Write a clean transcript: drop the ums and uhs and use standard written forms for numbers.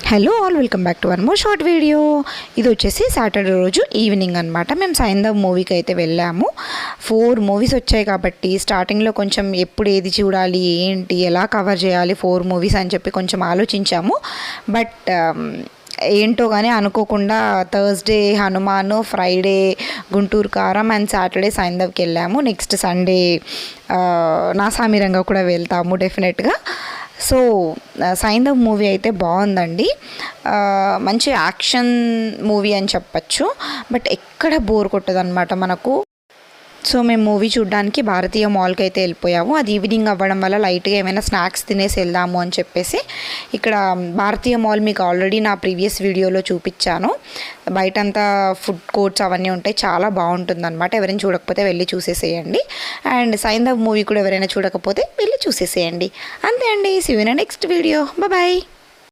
Hello all, welcome back to one more short video. ఇది వచ్చేసి Saturday రోజు evening అనమాట. మేము సైంధవ్ మూవీకి అయితే వెళ్ళాము. 4 మూవీస్ వచ్చాయి కాబట్టి స్టార్టింగ్లో కొంచెం ఎప్పుడు ఏది చూడాలి, ఏంటి, ఎలా కవర్ చేయాలి 4 మూవీస్ అని చెప్పి కొంచెం ఆలోచించాము. బట్ ఏంటో కానీ అనుకోకుండా థర్స్డే హనుమాన్, ఫ్రైడే గుంటూరు కారం అండ్ సాటర్డే సైంధవ్కి వెళ్ళాము. నెక్స్ట్ సండే నాసామిరంగా కూడా వెళ్తాము డెఫినెట్గా. సో సైంధవ్ మూవీ అయితే బాగుందండి. మంచి యాక్షన్ మూవీ అని చెప్పచ్చు. బట్ ఎక్కడ బోర్ కొట్టదన్నమాట మనకు. సో మేము మూవీ చూడడానికి భారతీయ మాల్కి అయితే వెళ్ళిపోయాము. అది ఈవినింగ్ అవ్వడం వల్ల లైట్గా ఏమైనా స్నాక్స్ తినేసి వెళ్దాము అని చెప్పేసి ఇక్కడ భారతీయ మాల్ మీకు ఆల్రెడీ నా ప్రీవియస్ వీడియోలో చూపించాను. బయటంతా ఫుడ్ కోర్ట్స్ అవన్నీ ఉంటాయి, చాలా బాగుంటుంది అనమాట. ఎవరైనా చూడకపోతే వెళ్ళి చూసేసేయండి. అండ్ సైంధవ్ మూవీ కూడా ఎవరైనా చూడకపోతే వెళ్ళి చూసేసేయండి. అంతే అండి. See you in next video. Bye.